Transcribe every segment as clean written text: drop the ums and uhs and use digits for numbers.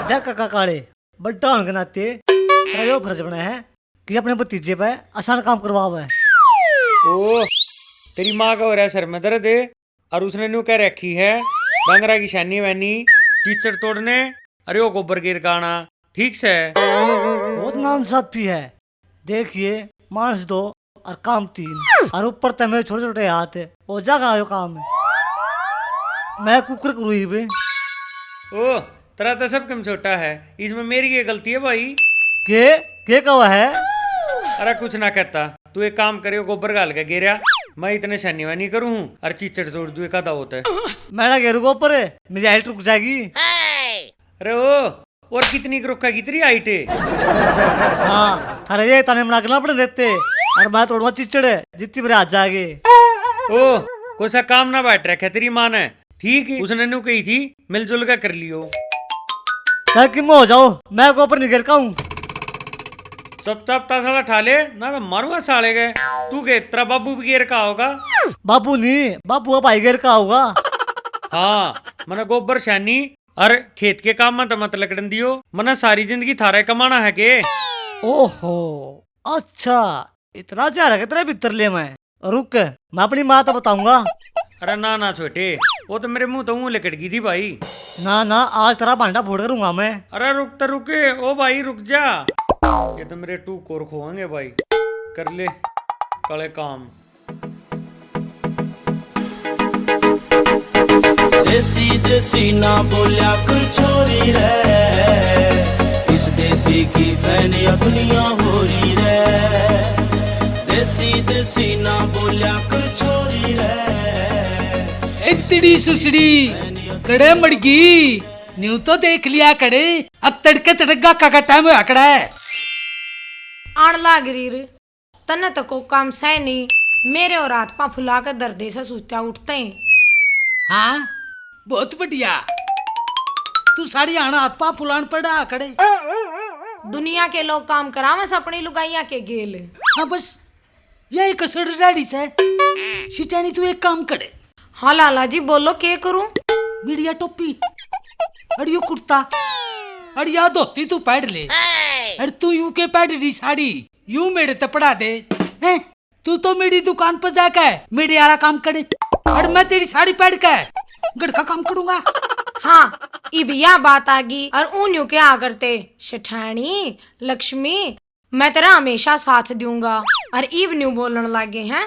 देख काका काले, बड्डा होने के नाते तेरा यो फर्ज बना है कि अपने भतीजे पे आसान काम करवावे। ओ तेरी माँ का हो रहा है सर में दर्द और उसने न्यू कह रखी है डंगरा की शानी वैनी चीचड़ तोड़ने अरे वो गोबर गिर गाना ठीक से बहुत नाइंसाफी है। देखिए मानस 2 और काम 3 और ऊपर तमे छोटे छोटे हाथ वो जगह आयो काम है। मैं कुकर करूँ ही बे। ओ तेरा तो सब कम छोटा है, इसमें मेरी ये गलती है भाई। के कहा है? अरे कुछ ना कहता, तू एक काम करे गोबर गाल के गिरा, मैं इतने शानी वैनी करूँ और चीचड़ तोड़ दू कदा होता है। मैं घेरू को ऊपर मेरी हाइट रुक जाएगी। अरे ओ और कितनी रुका कितनी हाइट है? हाँ थारे ये ताने मना करना पड़े देते और मैं तोड़वा चिचड़े जितनी मेरे हाथ जाएगी। ओ कोई सा काम ना बैठ रखा तेरी माँ ने, ठीक है उसने नु कही थी मिलजुल कर कर लियो। सर कि हो जाओ, मैं को ऊपर नहीं गिर का हूँ। चुपचाप तासाला ठा ले ना तो मारूंगा साले गए। तू के तेरा बाबू भी गिर का होगा? बाबू नहीं, बाबू का भाई गिर का होगा। हाँ मने गोबर शानी और खेत के काम में तो मत लकड़न दियो, मने सारी जिंदगी थारे कमाना है के। ओहो अच्छा इतना जा रहा है तेरे भीतर ले मैं रुक मैं अपनी माँ तो बताऊंगा। अरे ना ना छोटे, वो तो मेरे मुंह तो मुंह लकड़ गई थी भाई। ना ना आज तेरा भांडा फोड़ करूंगा मैं। अरे रुक तो रुके, ओ भाई रुक जा, ये तो मेरे टू कोर खोएंगे भाई। कर ले काले काम। देसी देसी ना बोलिया कर छोरी है, इस देसी की फैनी अपनिया हो रही है। देसी देसी ना बोलिया कर छोरी है। इतनी सुसड़ी कड़े मड़गी न्यू तो देख लिया कड़े, अब तड़के तड़का का टाइम हुआ कड़ा है। आड़ लाग रीर तने तो को काम सह नहीं, मेरे और हाथ पा फुला के दर्दे से सूत्या उठते हैं। हाँ बहुत बढ़िया, तू साड़ी आना हाथ पा फुलान पड़ा कड़े। दुनिया के लोग काम करावे से अपनी लुगाइया के गेल। हाँ बस यही कसर रेडी से सिटानी तू एक काम करे। हाँ लाला जी बोलो के करूं? मीडिया टोपी और यो कुर्ता और या धोती तू पहन ले, और तू यू के पहन रही साड़ी यू मेरे ते पड़ा दे हैं। तू तो मेरी दुकान पर जाकर मेरे वाला काम करे और मैं तेरी साड़ी पहन के घर का काम करूंगा। हाँ इब यह बात आ गई और ऊन क्या करते शेठानी लक्ष्मी मैं तेरा हमेशा साथ दूंगा और इब न्यू बोलने लगे हैं।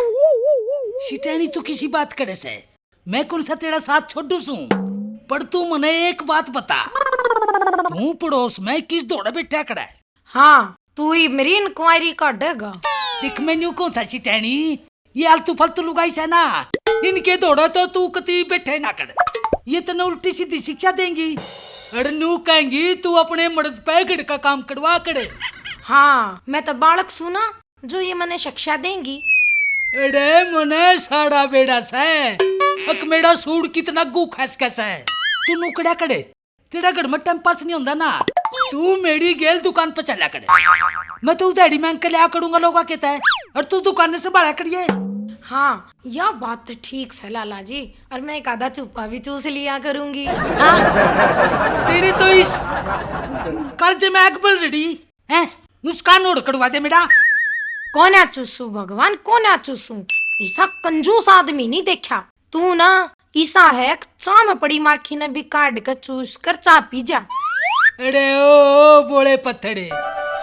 सिटानी तू किसी बात करे से मैं कौन सा तेरा साथ छोड़ू सू, पर तू मने एक बात बता, तू पड़ोस में किस दौड़े बैठा खड़ा है? हाँ तू ही मेरी इंक्वायरी काटेगा। दिख मैन्यू को था सिटानी, ये आलतू फालतू लुगाई से ना, इनके दौड़ा तो तू कती बैठे ना कर, ये तने उल्टी सीधी शिक्षा देंगी और नू कहेंगी तू अपने मर्द पे घर का काम करवा करे। हाँ मैं तो बालक सुना जो ये मने शिक्षा देंगी। अरे मने साड़ा बेड़ा से अक मेरा सूड कितना गू खस कैसा है, तू नुकड़ा करे, तेरा घर में टाइम पास नहीं होता ना, तू मेरी गेल दुकान पर चला करे, मैं तू उधारी मांग के लिया करूंगा लोगा कहता है और तू दुकान से बाड़ा करिए। हाँ यह बात तो ठीक है लाला जी, और मैं एक आधा चुप्पा भी चूस लिया करूंगी। हाँ तेरी तो इस कर्ज में आग बल रही है, नुस्कान और करवा दे मेरा। कौन आ चूसू भगवान, कौन आ चूसू, ऐसा कंजूस आदमी नहीं देखा तू ना, ईसा है चा में पड़ी माखी ने भी काट कर चूस कर चा पी जा। अरे ओ बोले पत्थरे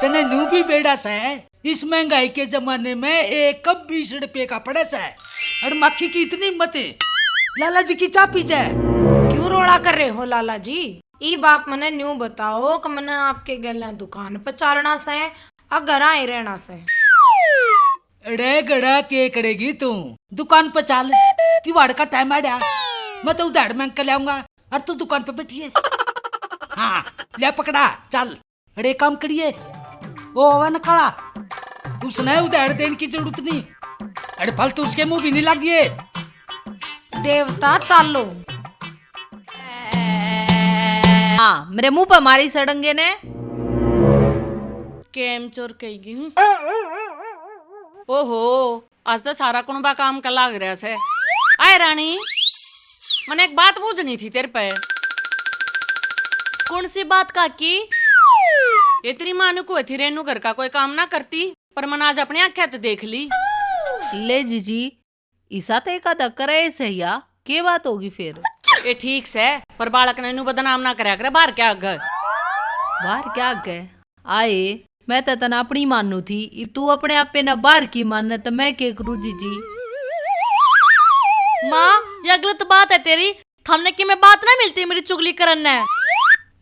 तने नू भी बेड़ा सा है, इस महंगाई के जमाने में एक कप 20 रुपये का पड़े सा है और मक्खी की इतनी हिम्मत है लाला जी की चा पी जाए। क्यों रोड़ा कर रहे हो लाला जी? ई बाप मने न्यू बताओ कि मने आपके गले दुकान पर चालना से अगर आए रहना से। अरे गड़ा के करेगी तू, दुकान पर चाल, तिवाड़ का टाइम आ गया, मैं तो उधार मांग कर लाऊंगा और तू दुकान पे बैठिए। हाँ ले पकड़ा चल। अरे काम करिए ओ वन काला, उसने उधार देने की जरूरत नहीं, अरे फालतू उसके मुंह भी नहीं लगिए। देवता चालो। हाँ मेरे मुंह पर मारी सड़ंगे ने। केम चोर कही हूँ। ओहो आज तो सारा कुनबा काम का लाग रहा से। आए रानी मने एक बात पूछनी थी तेरे पे। कौन सी बात काकी? ये तेरी माँ ने को थी रेनू घर का कोई काम ना करती, पर मन आज अपने आँखें तो देख ली। ले जीजी ईसा तो एक आधा करे सही या के बात होगी फिर? ये ठीक से, पर बालक ने नू बदनाम ना करया करे बाहर क्या गए। बाहर क्या गए आए, मैं तो तना अपनी मानू थी, इब तू अपने आप पे ना बाहर की मानना तो मैं क्या करूँ जीजी? माँ यह गलत बात है तेरी, हमने कि मैं बात ना मिलती मेरी चुगली करने।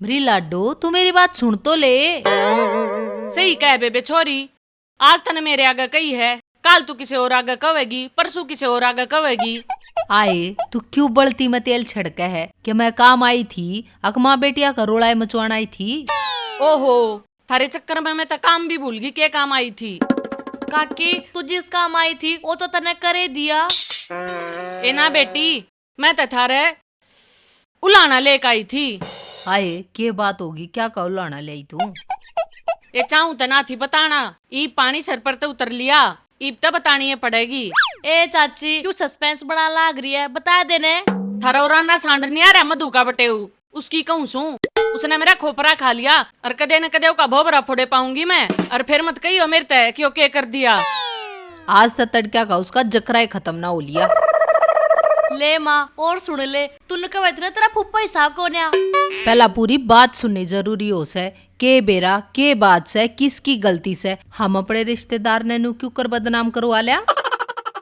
मेरी लाडो तू मेरी बात सुन तो ले। सही कह बेबे छोरी, आज तने मेरे आगे कही है, कल तू किसी और आगे कहेगी, परसों किसी और आगे कहेगी। आए तू क्यों बलती में तेल छिड़के है कि मैं काम आई थी, अकमा बेटिया का रोड़ा मचवाना आई थी। ओहो, थारे चक्कर में मैं तो काम भी भूल गई के काम आई थी। काकी तू जिस काम आई थी वो तो तने करे दिया। ए ना बेटी, मैं तो थारे उलाना लेके आई थी। आए के बात होगी, क्या कहो लाना ले आई तू? ये चाहूं तो ना थी बताना, ईब पानी सर पर तो उतर लिया, ईब तो बतानी है पड़ेगी। ए चाची क्यों सस्पेंस बना लाग रही है, बता देने। थारा उराना सांड नहीं आ रहा मधु का बटेऊ, उसकी कहूं सू, उसने मेरा खोपरा खा लिया और कदे न कदे का भोबरा फोड़े पाऊंगी मैं, और फिर मत कहियो मेरे तय क्यों के कर दिया। आज तक तड़का का उसका जकरा ही खत्म ना हो लिया। ले माँ और सुन ले, तूने कहा इतना तेरा फुप्पा हिसाब कौन है? पहला पूरी बात सुननी जरूरी हो से, के बेरा के बात से किसकी गलती से हम अपने रिश्तेदार ने नू क्यों कर बदनाम करवा लिया?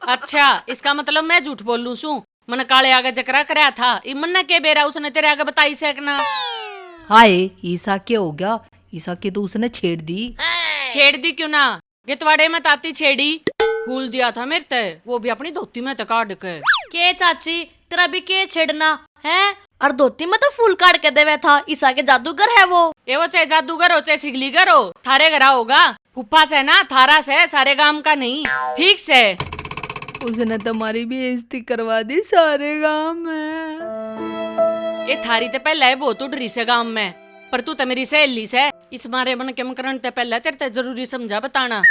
अच्छा इसका मतलब मैं झूठ बोल लू सू, मन काले आगे जकरा कराया था, इमन ने के बेरा उसने तेरे आगे बताई सकना। हाय ईसा क्या हो गया, ईसा के तो उसने छेड़ दी। छेड़ दी क्यों ना, गितवाड़े में ताती छेड़ी, फूल दिया था मेरे ते, वो भी अपनी धोती में काट के चाची तेरा भी के छेड़ना है, और धोती में तो फूल काट के देवे था, ईसा के जादूगर है वो। ये वो चाहे जादूगर हो चाहे सिगलीगर हो, थारे घरा होगा, फुप्पा से ना थारा से, सारे गांव का नहीं, ठीक से। उसने तुम्हारी बेइज्जती करवा दी सारे गांव में। ये थारी ते पहले है बहुत उड़ रही से गांव में, पर तू तो मेरी सहेली से, इस मारे मन के करण ते पहले तेरे ते जरूरी समझा बताना।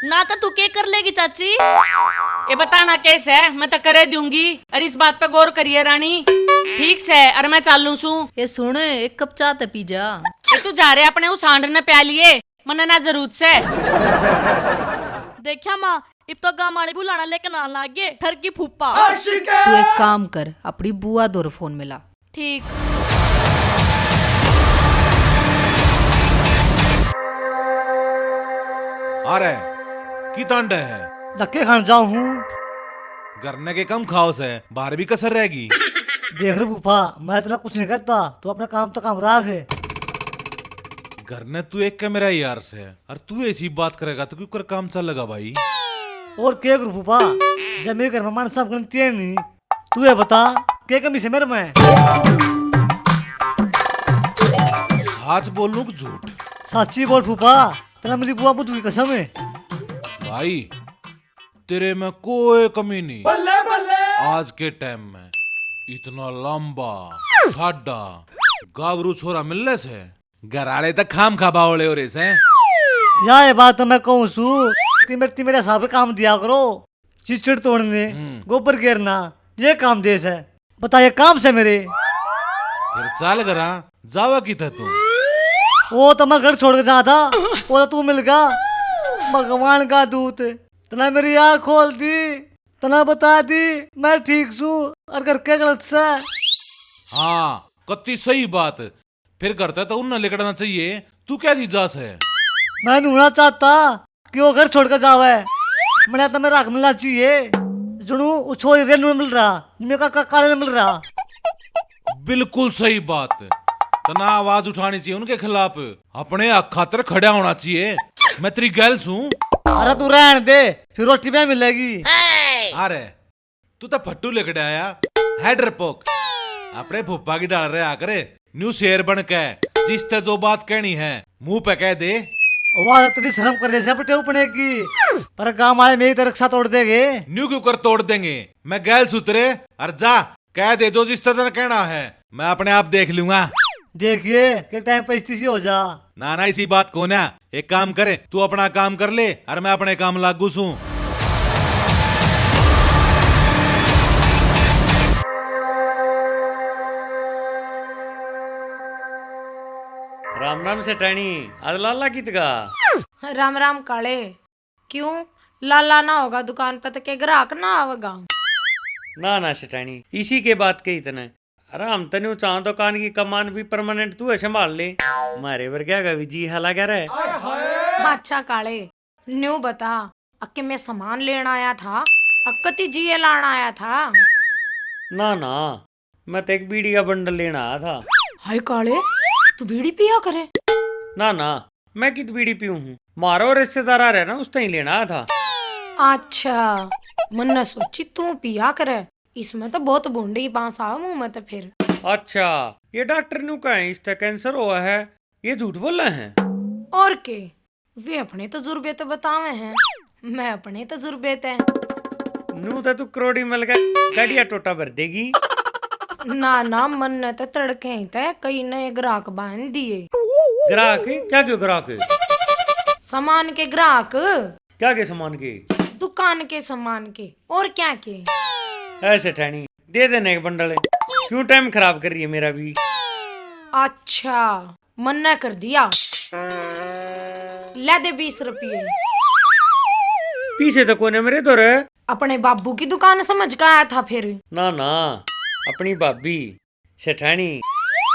ना तो तू क्या कर लेगी चाची? ये बताना कैसे है, मैं तो करे दूंगी, और इस बात पे गौर करिए रानी, ठीक से, और मैं चालू सू। ये सुन एक कप चाय तो पी जा। ये तू जा रहे अपने उस सांड ने प्या लिए, मन ना जरूरत से। देखा माँ इब तो गाँव वाले बुलाना लेकर ना लागे ठर की फूफा। तू एक काम कर, अपनी बुआ दो फोन मिला। ठीक। अरे की तांड है, धक्के खान जाऊं हूँ। गरने के कम खाओ से बाहर भी कसर रहेगी। देख रहे फूफा, मैं इतना कुछ नहीं करता, तो अपना काम तो काम राख है। घर ने तू एक का मेरा यार से, और तू ऐसी बात करेगा तो क्यों कर काम चल लगा भाई। और क्या करूं फूफा, जब मेरे घर में मान सब गलती है नहीं, तू ये बता क्या कमी से मेरे में? सच बोल लूं कि झूठ? सच्ची बोल फूफा, तेरा मेरी बुआ बुद्धू की कसम है। भाई तेरे में कोई कमी नहीं। आज के टाइम में इतना लंबा साडा गावरू छोरा मिलने से घराड़े तक खाम खा बावले हो रहे से। या ये बात तो मैं कहूँ सू कि मेरे साहब पे काम दिया करो, चिचड़ तोड़ने, गोबर घेरना, ये काम देश है। बता ये काम से मेरे। फिर चाल करा जावा की था तू? वो तो मैं घर छोड़ के जा था, वो तो तू मिल गया, भगवान का दूत। तना मेरी आँख खोल दी, तना बता दी मैं ठीक सू और घर के गलत से। हाँ कत्ती सही बात, फिर करता तो उन्हें लेकर चाहिए। तू क्या दी जास है? मैं ढूंढना चाहता कि वो घर छोड़ कर जावे, मैंने तो मेरा हक मिलना चाहिए। जुनू उछोई रेल में मिल रहा, मेरे का काले में मिल रहा। बिल्कुल सही बात, तना आवाज उठानी चाहिए उनके खिलाफ, अपने हक खातर खड़ा होना चाहिए। मैं तेरी गैल सू। अरे तू रहने दे, फिर रोटी में मिलेगी। अरे तू तो फट्टू लेकर आया है डरपोक, अपने फुप्पा की डाल रहे आकर न्यू शेर बन के, जिस ते जो बात कहनी है मुंह पे कह दे। वाह तेरी शर्म करने से पटे उपने की, पर गाँव वाले मेरी तरह रक्षा तोड़ देंगे। न्यू क्यों कर तोड़ देंगे, मैं गैल सुतरे और जा कह दे जो जिस तरह कहना है, मैं अपने आप देख लूंगा। देखिए कि टाइम पे इसी हो जा। ना ना इसी बात को ना, एक काम करे तू अपना काम कर ले और मैं अपने काम लागू सू। राम राम सेठानी, आज लाला की तगा। राम राम काले। क्यों लाला ना होगा दुकान पे तो के ग्राहक ना आवेगा? ना ना सेठानी, इसी के बात कही तने। अरे हम तने चाह दुकान की कमान भी परमानेंट तू है संभाल ले, मारे वर्ग्या का भी जी हला कर है। अच्छा काले, न्यू बता, अक्के मैं सामान लेना आया था, अक्कती जी लाना आया था? ना ना, मैं तो एक बीड़ी का बंडल लेना आया था। हाय काले, तू बीड़ी पिया करे? ना ना, मैं कित बीड़ी पीऊं हूँ, मारो रिश्तेदार आ रहे ना उस ही लेना आया था। अच्छा, मन ने सोची तू पिया करे, इसमें तो बहुत बूंदी बांस आवे मुंह में तो फिर। अच्छा, ये डॉक्टर नु कहे इसका कैंसर हुआ है, ये झूठ बोल रहे हैं। और के वे अपने तजुर्बे तो बतावे हैं, मैं अपने तजुर्बे ते। नू तो तू करोड़ी मिल गए गाड़िया टोटा भर देगी। ना ना, मन ने तो तड़के ही थे कई नए ग्राहक बांध दिए। ग्राहक क्या क्यों ग्राहक? सामान के ग्राहक, क्या के सामान के? दुकान के सामान के, और क्या के? ऐसे ठहनी दे देने एक बंडल, क्यों टाइम खराब कर रही है मेरा भी। अच्छा, मन ने कर दिया, ले दे 20 रुपये। पीछे तो कोने मेरे तो रे। अपने बाबू की दुकान समझ का आया था फिर? ना ना, अपनी भाभी सेठानी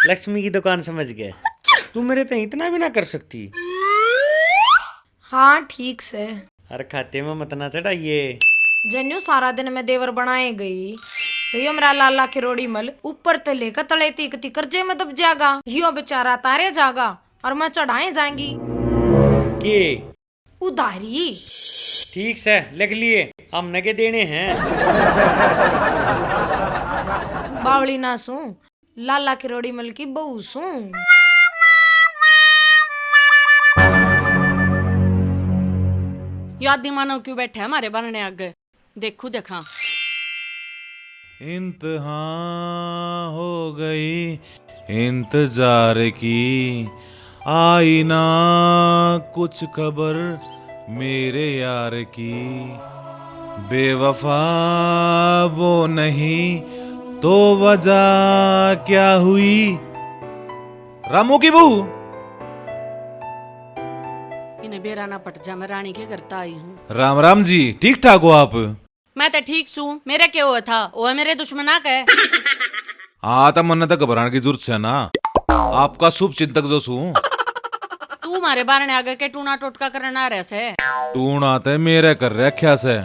लक्ष्मी की दुकान समझ गए। तू मेरे तो इतना भी ना कर सकती। हाँ ठीक से। अरे खाते में मत ना चढ़ाइए। जन्यू सारा दिन में देवर बनाए गई तो ये मेरा लाला के रोड़ी मल ऊपर ते लेकर तले तीकती कर्जे में दब जाएगा, यो बेचारा तारे जागा और मैं चढ़ाए जाएंगी के उधारी। ठीक से लिख लिए, हमने के देने हैं। बावली ना सू, लाला की रोड़ी मल की बहू सू। याद मानो क्यों बैठे है हमारे बनने आगे, देखू देखा। इंतहा हो गई इंतजार की, आई ना कुछ खबर मेरे यार की, बेवफा वो नहीं तो वजह क्या हुई? रामू की बहू, इन्हें बेराना पट जा, मैं रानी के घर आई हूँ। राम राम जी, ठीक ठाक हो आप? मैं तो ठीक सू, मेरा क्या हुआ था, वो है मेरे दुश्मना का है। हाँ तो मन तो घबराने की जरूरत है ना, आपका शुभ चिंतक जो सू। तू हमारे बारने आगे के टूना टोटका करना रहे से। टूण आते मेरे कर रख्या से,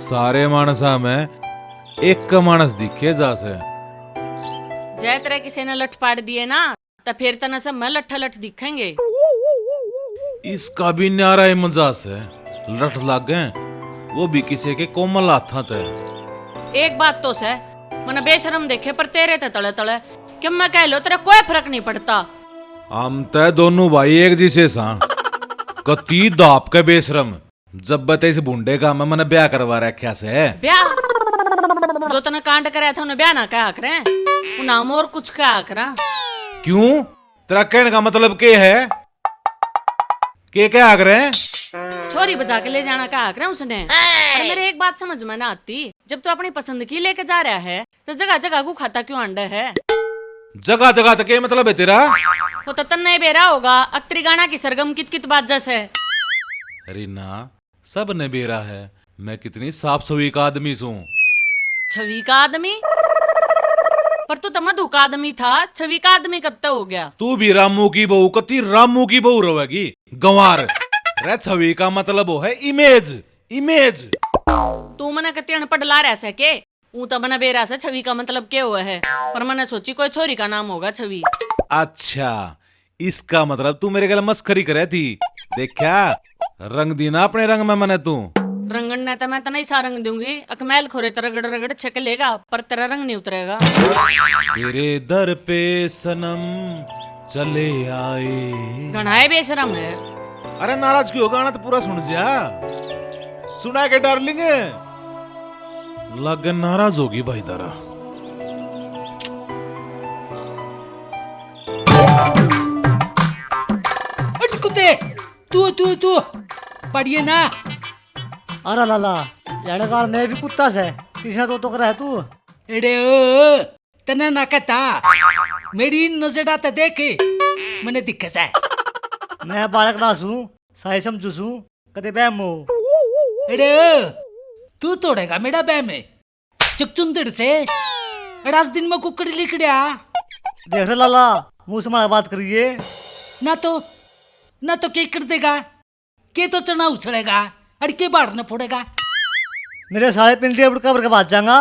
सारे मानसा में एक का मानस दिखे जा से। जय तरह किसी ने लठ पाड़ दिए ना, तो फिर तना सब मैं लट्ठा लठ दिखेंगे। इसका भी न्यारा ही मजाज है, लठ लग गए वो भी किसी के कोमल हाथा ते। एक बात तो से, मैंने बेशरम देखे पर तेरे ते तले तले, कि मैं कह लो तेरा कोई फर्क नहीं पड़ता। हम तय दोनों भाई एक जिसे सा कती दाप के बेशरम, जब बते इस बुंडे का मैंने ब्याह करवा रखा से। ब्याह जो तने कांड कराया था उन्हें ब्याह ना क्या करे, नाम और कुछ क्या करा। क्यों, तेरा कहने का मतलब के है? के क्या आग रहे? छोरी बजा के ले जाना क्या आकर उसने। और मेरे एक बात समझ में ना आती, जब तू अपनी पसंद की लेके जा रहा है तो जगह जगह को खाता क्यों अंडा है? जगह जगह तक मतलब है तेरा? वो तो तन्ने बेरा होगा, अक्तरी गाना की सरगम कित कित बात जैसे। अरे ना, सब ने बेरा है, मैं कितनी साफ सफाई का आदमी हूँ। छवि का आदमी? पर तू तो मधु का आदमी था, छवि का आदमी कब तक हो गया? तू भी रामू की बहू, कती रामू की बहू रहेगी गंवार। रे छवि का मतलब वो है इमेज, इमेज। तू मने कती अनपढ़ ला रहा से के? ऊ तो मना बेरा से छवि का मतलब क्या हुआ है, पर मैंने सोची कोई छोरी का नाम होगा छवि। अच्छा, इसका मतलब तू मेरे गले मस्करी करे थी। देखा, रंग दी ना अपने रंग में मने तू। रंगन ने तो मैं तो नहीं सा रंग दूंगी, अकमैल खोरे तो रगड़ रगड़ छक लेगा, पर तेरा रंग नहीं उतरेगा। तेरे दर पे सनम चले आए। घनाए बेशरम है। अरे नाराज क्यों, गाना तो पूरा सुन जा। सुना के डार्लिंग, लग नाराज होगी भाई तारा। कुत्ते, तू पढ़िए ना। अरे लाला लड़का मैं भी कुत्ता से किसी तो कर रहा है तू। एडे ओ, तना ना कहता मेरी नजर आता देख मैंने दिक्कत है मैं बालक ना सूं सही समझू सूं कदे बहमो अरे तू तोड़ेगा मेरा बैम में चुकचुंदड़ से अड़ास दिन में कुकड़ लिकड़िया देख रहे लाला मुंह से हमारा बात करिए। ना तो के कर देगा के तो चना उछड़ेगा अड़के बाढ़ न फोड़ेगा। मेरे सारे पिंडे उड़ कबर के बाद जाऊंगा।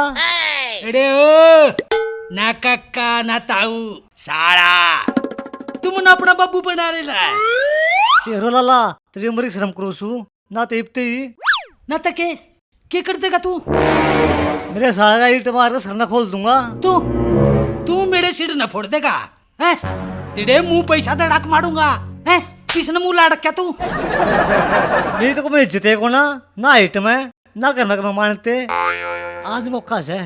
अरे ओ ना काका ना ताऊ सारा तुम ना अपना बाबू बना रेला तेरो लाला तेरी उम्र की शर्म करो सूं ना तेपते ही ना तके के कर देगा तू मेरे सारे का ईट मार कर सर न खोल दूंगा। तू मेरे सिर न फोड़ देगा हैं तेरे मुंह पैसा धड़ाक मारूंगा हैं किसने मुंह लाड़ क्या तू मेरी तो कोई इज्जत है को ना हिट में ना करना के मैं मानते। आज मौका है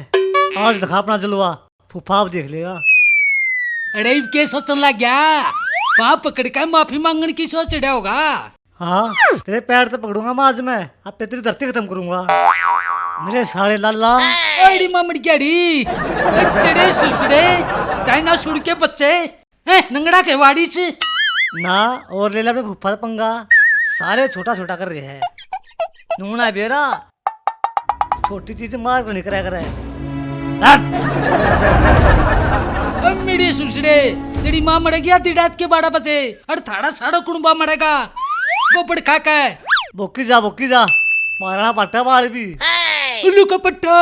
आज दिखा अपना जलवा फूफा आप देख लेगा। अरे के सोचने लग गया पाप पकड़ कर माफी मांगने की सोच रहा होगा। हाँ तेरे पैर तो पकड़ूंगा मैं आज मैं अब तेरी धरती खत्म करूंगा। मेरे सारे लाला अड़ी मामड़ गड़ी तेरे सुसड़े डायनासोर के बच्चे हैं नंगड़ा के वाड़ी से ना और ले ला अपने फूफा का पंगा सारे छोटा छोटा कर रहे हैं। नूना बेरा छोटी चीज मार कर नहीं कराया करे। अब मेरे सुसड़े तेरी माँ मरेगी आधी रात के 12 बजे और थाड़ा सारा कुणबा मरेगा गोबर खा के बोकी जा मारना पट्टा बाल भी उल्लू का पट्टा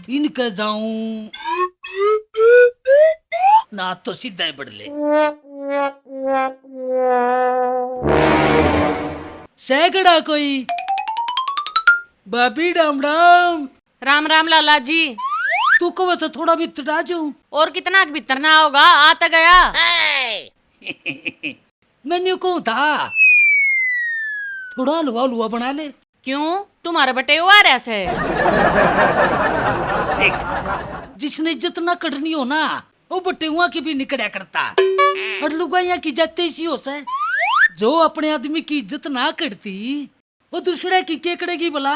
इनका जाऊं ना तो सीधा ही बढ़ ले सैकड़ा कोई बाबी राम राम राम राम लाला जी। तू कब तो थोड़ा भी तड़ा जाऊं और कितना भीतर ना होगा आता गया। मैंने को था थोड़ा हलवा हलवा बना ले। क्यों तुम्हारे बटे हुआ ऐसे देख जिसने इज्जत ना करनी हो ना वो बटेुआ की भी निकड़ा करता और लुगाइया की जाते इसी हो से जो अपने आदमी की इज्जत ना करती वो दूसरे की क्या करेगी भला।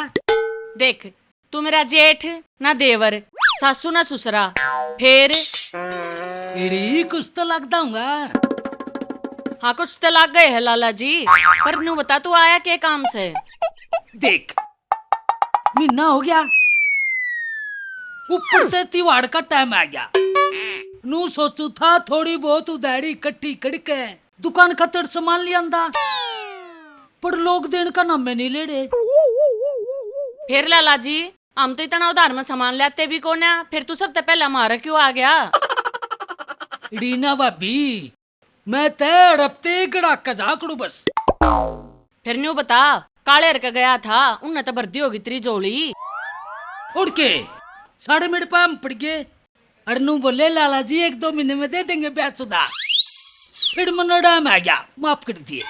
देख तू मेरा जेठ ना देवर सासू ना ससुरा फिर एड़ी कुछ तो लगता हूँगा। हाँ कुछ तो लग गए है लाला जी पर नू बता तू आया के काम से। देख महीना हो गया ऊपर से त्योहार का टाइम आ गया नू सोचू था थोड़ी बहुत उधारी इकट्ठी करके दुकान खतर सामान ले आंदा पर लोग देने का नाम में नहीं ले रहे। फिर लाला जी हम तो इतना उधार में सामान लाते भी कौन है फिर तू सबसे पहले हमारा क्यों आ गया। रीना भाभी मैं तय रफ्ते गड़ाका झाकड़ू बस। फिर न्यू बता काले का गया था उन्हें तो भर्ती होगी तेरी जोड़ी उड़ के साढ़े मेरे पाम पड़ गए अरनू बोले लाला जी 1-2 महीने में दे देंगे ब्याज सुधा फिर मनोड़ा में आ गया माफ कर दिए।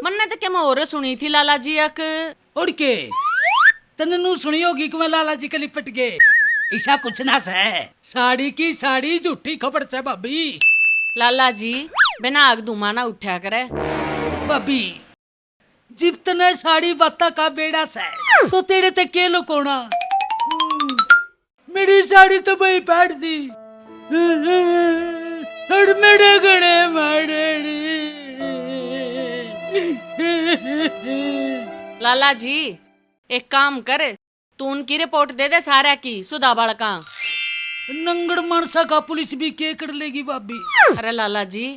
मन्ने तो क्या मैं और सुनी थी लाला जी एक उड़ के तने नू सुनी होगी कि मैं लाला जी के लिपट गए ऐसा कुछ ना से साड़ी की साड़ी झूठी खबर से भाभी। लाला जी बिना आग धुमा ना उठा करे भाभी जिब तने साड़ी बाता का बेड़ा से तो तेरे ते के लुकोना मेरी साड़ी तो भाई पैर दी और मेरे गणे मारेड़ी। लाला जी एक काम कर तू उनकी रिपोर्ट दे दे सारा की सुधा बालका नंगड़ मानसा का पुलिस भी के कर लेगी भाभी। अरे लाला जी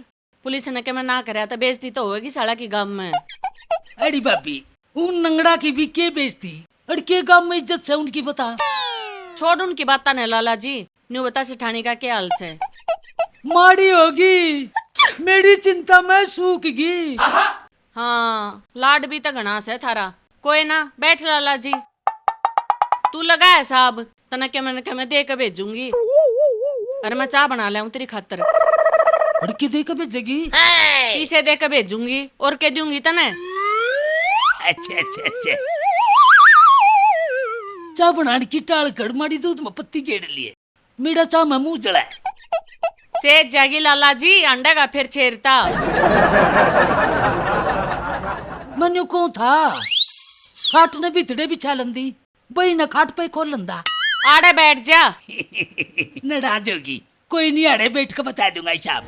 पुलिस ने के मैं ना कराया तो बेइज्जती तो होगी साला की गांव में। अरे भाभी उन नंगड़ा की भी के बेइज्जती और के गांव में इज्जत से उनकी बता छोड़ उनकी बात ने लाला जी न्यू बता सेठानी का क्या हाल से। माड़ी होगी मेरी चिंता में सूख गई। हाँ लाड भी तो घना से थारा कोई ना बैठ लाला जी तू लगा है साहब तना के मैं दे के भेजूंगी अरे मैं चाय बना ले तेरी खातर और के दे के भेजेगी इसे दे के भेजूंगी और के दूंगी तने। अच्छा चाय बनाने की टाल कर माड़ी दूध में पत्ती गेड़ लिए मीड़ा चा में मुंह जड़ा सेठ जागी लाला जी अंडा का फिर छेरता। मनु को था खाट ने भीतड़े बिछा लंदी बई न खाट पे खोल लंदा। आड़े बैठ जा। नाराज होगी, कोई नहीं, आड़े बैठ के बता दूंगा हिसाब।